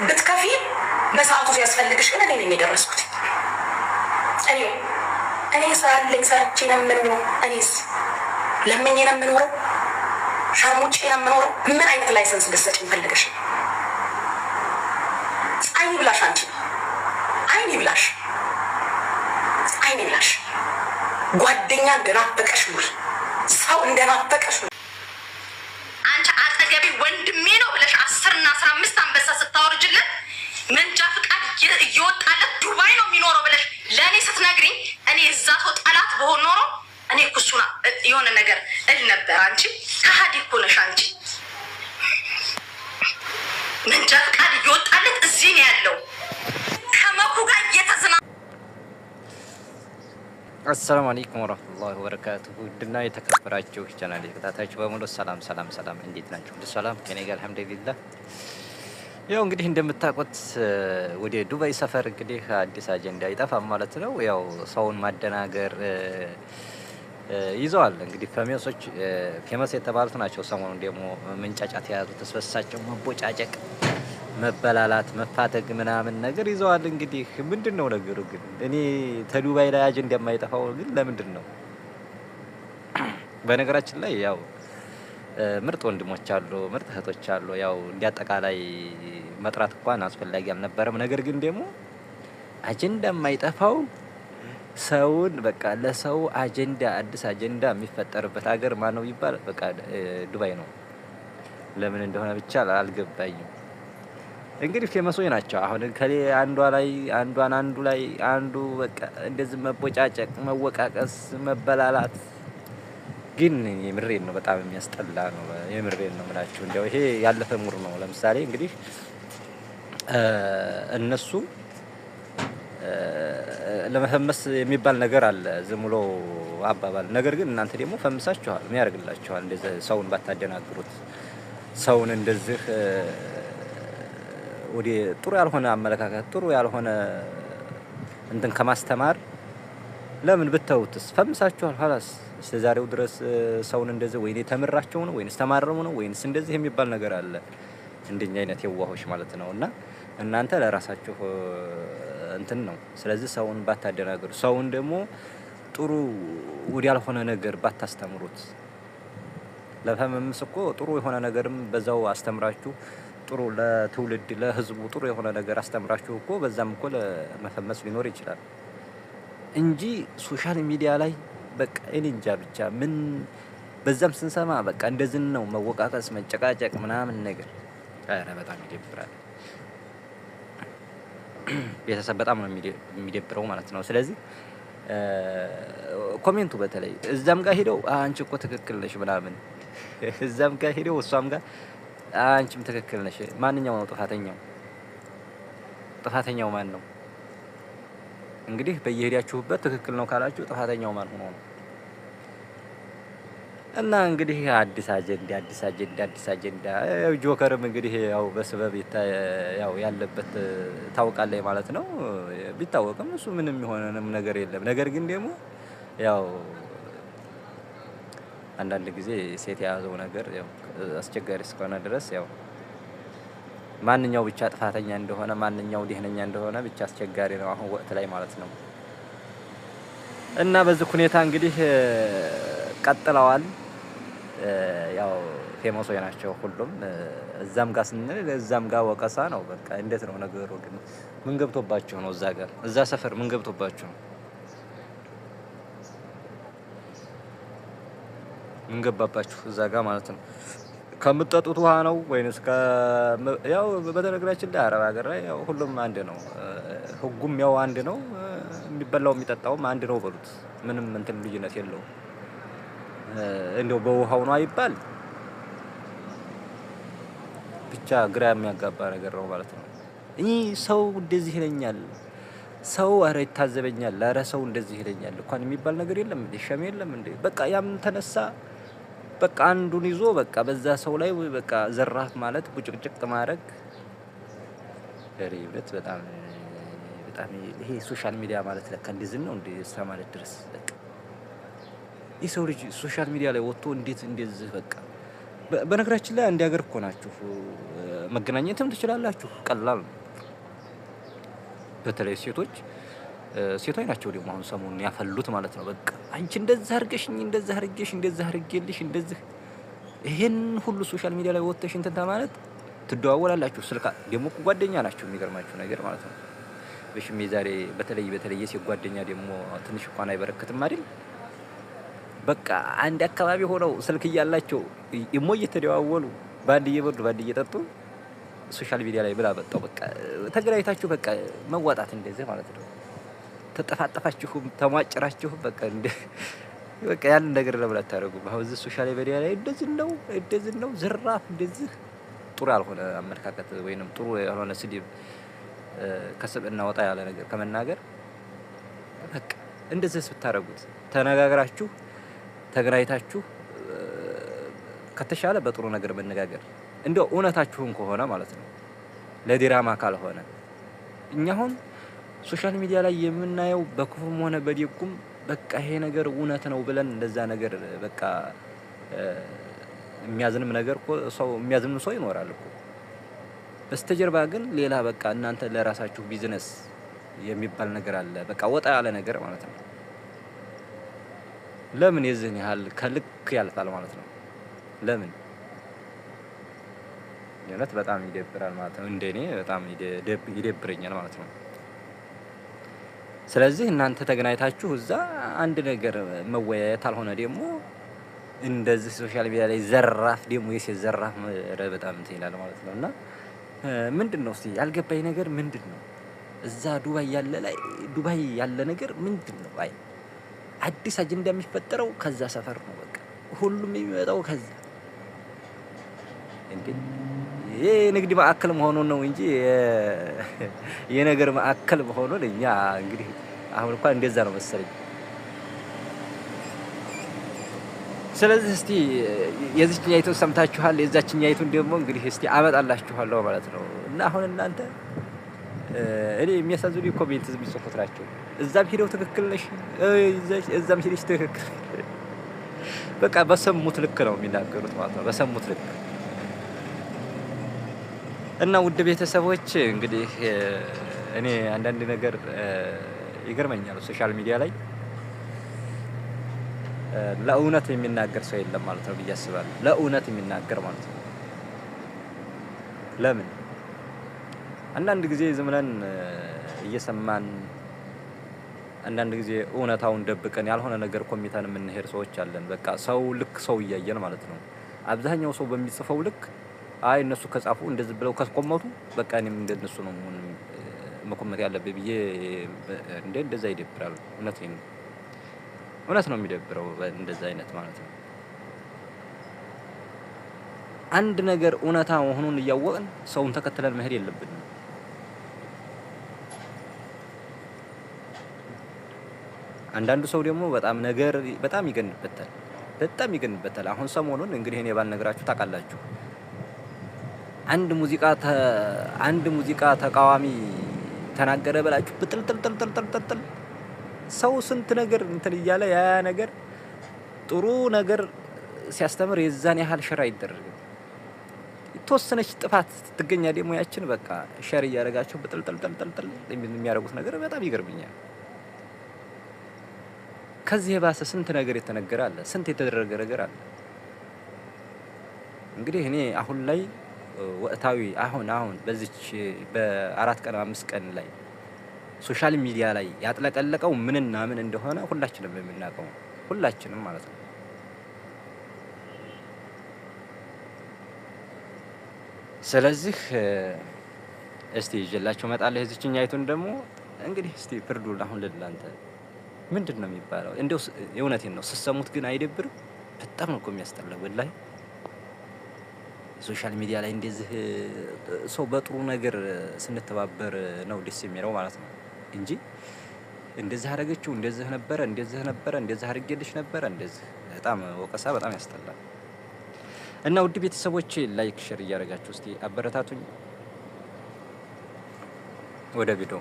ብትከፊ በሰዓቱ ሲያስፈልግሽ ግን እኔ ነኝ የደረስኩት። እኔ ሳለኝ ሰርቼ ነው የምኖረው። እኔስ ለምኜ ነው የምኖረው። ሸርሙጬ ነው የምኖረው። ምን አይነት ላይሰንስ ልትሰጪኝ ፈልገሽ? አይኔ ብላሽ፣ አንቺ አይኔ ብላሽ፣ አይኔ ብላሽ። ጓደኛ እንደናፈቀሽ ኑሪ፣ ሰው እንደናፈቀሽ ኑሪ። አንቺ አጠገቢ ወንድሜ ነው ብለሽ 10 እና 15 አንበሳ ስታወርጅለት መንጃ ፍቃድ እየወጣለት ዱባይ ነው የሚኖረው ብለሽ ለእኔ ስትነግሪኝ እኔ እዛ ሰው ጠላት በሆን ኖሮ እኔ ኩሱና የሆነ ነገር እል ነበር። አንቺ ከሀዲ እኮ ነሽ። አንቺ መንጃ ፍቃድ እየወጣለት እዚህ ነው ያለው ከመኩ ጋር እየተዝና። አሰላሙ አለይኩም ወራህመቱላሂ ወበረካቱሁ። ድና የተከበራችሁ ቻናል ተከታታዮች በሙሉ ሰላም፣ እንዴት ናችሁ? ሁሉ ሰላም ከኔ ጋር አልሐምዱሊላህ። ያው እንግዲህ እንደምታውቁት ወደ ዱባይ ሰፈር እንግዲህ አዲስ አጀንዳ አይጠፋም ማለት ነው። ያው ሰውን ማደናገር ይዘዋል። እንግዲህ ፌመስ የተባሉት ናቸው። ሰሞኑን ደግሞ መንጫጫት የያዙት ተስበሳቸው መቦጫጨቅ፣ መበላላት፣ መፋተግ ምናምን ነገር ይዘዋል። እንግዲህ ምንድነው ነገሩ? ግን እኔ ተዱባይ ላይ አጀንዳ የማይጠፋው ግን ለምንድን ነው? በነገራችን ላይ ያው ምርጥ ወንድሞች አሉ፣ ምርጥ እህቶች አሉ። ያው እንዲያጠቃላይ መጥራት እንኳን አስፈላጊ አልነበረም። ነገር ግን ደግሞ አጀንዳ የማይጠፋው ሰውን በቃ ለሰው አጀንዳ አዲስ አጀንዳ የሚፈጠርበት ሀገር ማን ነው ይባል? በቃ ዱባይ ነው። ለምን እንደሆነ ብቻ አልገባኝም። እንግዲህ ፌመሶች ናቸው። አሁን ከሌ አንዷ ላይ አንዱ ላይ አንዱ በቃ እንደዚህ መቦጫጨቅ፣ መወቃቀስ፣ መበላላት ግን የምሬን ነው፣ በጣም የሚያስጠላ ነው። የምሬን ነው የምላችሁ። እንዲያው ይሄ ያለፈ ሙር ነው። ለምሳሌ እንግዲህ እነሱ ለመፈመስ የሚባል ነገር አለ፣ ዝም ብሎ አባባል። ነገር ግን እናንተ ደግሞ ፈምሳችኋል። ምን ያደርግላችኋል? እንደዚህ ሰውን ባታደናግሩት፣ ሰውን እንደዚህ ወደ ጥሩ ያልሆነ አመለካከት፣ ጥሩ ያልሆነ እንትን ከማስተማር ለምን ብታውትስ? ፈምሳችኋል ኋላስ እስከ ዛሬው ድረስ ሰውን እንደዚህ ወይኔ ተምራቸው ነው ወይንስ ተማረሙ ነው ወይንስ እንደዚህ የሚባል ነገር አለ። እንደኛ አይነት የዋሆች ማለት ነው። እና እናንተ ለራሳችሁ እንትን ነው። ስለዚህ ሰውን ባታደናገሩ፣ ሰውን ደግሞ ጥሩ ወደ ያልሆነ ነገር ባታስተምሩት። ለፈመምስ እኮ ጥሩ የሆነ ነገርም በዛው አስተምራችሁ ጥሩ ለትውልድ ለህዝቡ ጥሩ የሆነ ነገር አስተምራችሁ እኮ በዛም እኮ ለመፈመስ ሊኖር ይችላል እንጂ ሶሻል ሚዲያ ላይ በቃ እኔ እንጃ ብቻ ምን በዛም ስንሰማ በቃ እንደዚህ ነው መወቃቀስ፣ መጨቃጨቅ ምናምን ነገር። አረ በጣም ይደብራል። ቤተሰብ በጣም ነው የሚደብረው ማለት ነው። ስለዚህ ኮሜንቱ በተለይ እዛም ጋር ሄደው አንቺ እኮ ትክክል ነሽ ምናምን፣ እዛም ጋር ሄደው እሷም ጋር አንቺም ትክክል ነሽ። ማንኛው ነው ጥፋተኛው? ጥፋተኛው ማን ነው? እንግዲህ በየሄዳችሁበት ትክክል ነው ካላችሁ ጥፋተኛው ማን ሆኖ ነው? እና እንግዲህ አዲስ አጀንዳ ያው ጆከርም እንግዲህ ያው በስበብ ያው ያለበት ታውቃለህ ማለት ነው። ቢታወቅም እሱ ምንም የሆነንም ነገር የለም። ነገር ግን ደግሞ ያው አንዳንድ ጊዜ ሴት የያዘው ነገር ያው አስቸጋሪ እስከሆነ ድረስ ያው ማንኛው ብቻ ጥፋተኛ እንደሆነ ማንኛው ደህነኛ እንደሆነ ብቻ አስቸጋሪ ነው አሁን ወቅት ላይ ማለት ነው። እና በዚህ ሁኔታ እንግዲህ ቀጥለዋል። ያው ፌመሶች ናቸው ሁሉም። እዛም ጋር ስንል እዛም ጋር ወቀሳ ነው። በቃ እንዴት ነው ነገሩ? ግን ምን ገብቶባችሁ ነው? እዛ ሰፈር ምን ገብቶባችሁ ነው? ምን ገባባችሁ እዛ ጋር ማለት ነው? ከምትጠጡት ውሃ ነው ወይንስ ያው በተነገራችን ላይ አረብ ሀገር ላይ ያው ሁሉም አንድ ነው። ህጉም ያው አንድ ነው። የሚበላው የሚጠጣውም አንድ ነው በሉት። ምንም እንትን ልዩነት የለውም። እንደው በውሃው ነው አይባል ብቻ ግራ የሚያጋባ ነገር ነው ማለት ነው። ሰው እንደዚህ ይለኛል፣ ሰው አረ ይታዘበኛል፣ አረ ሰው እንደዚህ ይለኛል እንኳን የሚባል ነገር የለም እንዴ? ሸም የለም እንዴ? በቃ ያም ተነሳ በቃ አንዱን ይዞ በቃ በዛ ሰው ላይ በቃ ዘራፍ ማለት ቡጭቅጭቅ ማድረግ ሪብት በጣም ይሄ ሶሻል ሚዲያ ማለት ለካ እንደዚህ ነው እንዴ? ማለት ድረስ በቃ የሰው ልጅ ሶሻል ሚዲያ ላይ ወጥቶ እንዴት እንደዚህ በቃ በነገራችን ላይ አንድ ሀገር እኮ ናችሁ፣ መገናኘትም ትችላላችሁ። ቀላል ነው። በተለይ ሴቶች ናቸው ደግሞ አሁን ሰሞኑን ያፈሉት ማለት ነው። በቃ አንቺ እንደዛ አርገሽኝ፣ እንደዛ አርገሽ፣ እንደዛ አርጌልሽ፣ እንደዚህ ይሄን ሁሉ ሶሻል ሚዲያ ላይ ወጥተሽ እንትን ማለት ትደዋወላላችሁ። ስልካ ደግሞ ጓደኛ ናቸው። የሚገርማችሁ ነገር ማለት ነው። በሽሜ ዛሬ በተለይ የሴት ጓደኛ ደግሞ ትንሽ እንኳን አይበረክትም አይደል? በቃ አንድ አካባቢ ሆነው ስልክ እያላቸው ኢሞ እየተደዋወሉ ባንድ እየበሉ ባንድ እየጠጡ ሶሻል ሚዲያ ላይ ብላ በጣው በቃ ተገናኝታችሁ በቃ መዋጣት እንደዚህ ማለት ነው። ተጠፋጠፋችሁም ተሟጭራችሁም በቃ ያን ነገር ለምን አታደርጉም? አሁን እዚህ ሶሻል ሚዲያ ላይ እንደዚህ ነው ዝራፍ እንደዚህ ጥሩ ያልሆነ አመለካከት ወይንም ጥሩ ያልሆነ ስድብ ከስብዕና ወጣ ያለ ነገር ከመናገር በቃ እንደዚህ ስታረጉት ተነጋግራችሁ ተገናኝታችሁ ከተሻለ በጥሩ ነገር መነጋገር እንደው እውነታችሁን ከሆነ ማለት ነው። ለዲራማ ካልሆነ እኛ አሁን ሶሻል ሚዲያ ላይ የምናየው በክፉም ሆነ በደጉም በቃ ይሄ ነገር እውነት ነው ብለን እንደዛ ነገር በቃ የሚያዝንም ነገር ሰው የሚያዝንም ሰው ይኖራል እኮ። በስተጀርባ ግን ሌላ በቃ እናንተ ለራሳችሁ ቢዝነስ የሚባል ነገር አለ። በቃ ወጣ ያለ ነገር ማለት ነው። ለምን የዚህን ያህል ከልክ ያልፋል ማለት ነው? ለምን የእውነት በጣም ይደብራል ማለት ነው። እንደኔ በጣም ይደብረኛል ማለት ነው። ስለዚህ እናንተ ተገናኝታችሁ እዛ አንድ ነገር መወያየት አልሆነ ደግሞ እንደዚህ ሶሻል ሚዲያ ላይ ዘራፍ ደግሞ የሴት ዘራፍ በጣም እንትን ይላል ማለት ነው። እና ምንድነው እስቲ ያልገባኝ ነገር ምንድነው? እዛ ዱባይ ያለ ነገር ምንድነው? አይ አዲስ አጀንዳ የሚፈጠረው ከዛ ሰፈር ነው። በቃ ሁሉም የሚመጣው ከዛ እንዴ የንግድ ማዕከል መሆኑን ነው እንጂ የነገር ማዕከል መሆኑን እኛ እንግዲህ አሁን እንኳን እንደዛ ነው መሰለኝ። ስለዚህ እስቲ የዚህኛይቱን ሰምታችኋል። የዛችኛይቱን ደግሞ እንግዲህ እስቲ አመጣላችኋለሁ ማለት ነው። እና አሁን እናንተ እኔ የሚያሳዝኑ ኮሜንት የሚጽፉት ናቸው። እዛም ሄደው ትክክል ነሽ፣ እዛም ሄደሽ ትክክል። በቃ በሰሙት ልክ ነው የሚናገሩት ማለት ነው። በሰሙት ልክ እና ውድ ቤተሰቦች እንግዲህ እኔ አንዳንድ ነገር ይገርመኛል። ሶሻል ሚዲያ ላይ ለእውነት የሚናገር ሰው የለም ማለት ነው ብዬ አስባለሁ። ለእውነት የሚናገር ማለት ነው። ለምን አንዳንድ ጊዜ ዝም ብለን እየሰማን አንዳንድ ጊዜ እውነታውን ደብቀን ያልሆነ ነገር ኮሚታን የምንሄድ ሰዎች አለን። በቃ ሰው ልክ ሰው እያየን ማለት ነው። አብዛኛው ሰው በሚጽፈው ልክ አይ እነሱ ከጻፉ እንደዚህ ብለው ከቆመቱ በቃ እኔም እንደነሱ ነው መቆመት ያለብኝ ብዬ እንደዛ ይደብራል። እውነት ነው የሚደብረው እንደዛ አይነት ማለት ነው። አንድ ነገር እውነታ መሆኑን እያወቅን ሰውን ተከትለን መሄድ የለብንም። አንዳንዱ ሰው ደግሞ በጣም ይገንበታል። አሁን ሰሞኑን እንግዲህ እኔ ባልነግራችሁ ታውቃላችሁ። አንድ ሙዚቃ ተቃዋሚ ተናገረ ብላችሁ ብጥልጥልጥልጥልጥል ሰው ስንት ነገር እንትን እያለ ያ ነገር ጥሩ ነገር ሲያስተምር የዛን ያህል ሸር አይደረግም። የተወሰነች ጥፋት ትገኛ ደግሞ ያችን በቃ ሸር እያደረጋቸው ብጥልጥልጥልጥል የሚያደርጉት ነገር በጣም ይገርምኛል። ከዚህ የባሰ ስንት ነገር የተነገረ አለ፣ ስንት የተደረገ ነገር አለ። እንግዲህ እኔ አሁን ላይ ወቅታዊ አሁን በዚች በ4 ቀን 5 ቀን ላይ ሶሻል ሚዲያ ላይ ያጥለቀለቀው ምንና ምን እንደሆነ ሁላችንም የምናውቀው ሁላችንም ማለት ነው። ስለዚህ እስቲ ይዤላችሁ እመጣለሁ። የዚችኛይቱን ደግሞ እንግዲህ እስቲ ፍርዱን አሁን ለእናንተ ምንድን ነው የሚባለው? እንደው የእውነቴን ነው ስትሰሙት ግን አይደብርም? በጣም ነው እኮ የሚያስጠላው ወላሂ። ሶሻል ሚዲያ ላይ እንደዚህ ሰው በጥሩ ነገር ስንተባበር ነው ደስ የሚለው ማለት ነው እንጂ እንደዚህ አደረገችው፣ እንደዚህ ነበረ፣ እንደዚህ አድርጌልሽ ነበረ፣ እንደዚህ በጣም ወቀሳ በጣም ያስጠላል። እና ውድ ቤተሰቦች ላይክ ሼር እያደረጋችሁ እስቲ አበረታቱኝ። ወደ ቪዲዮ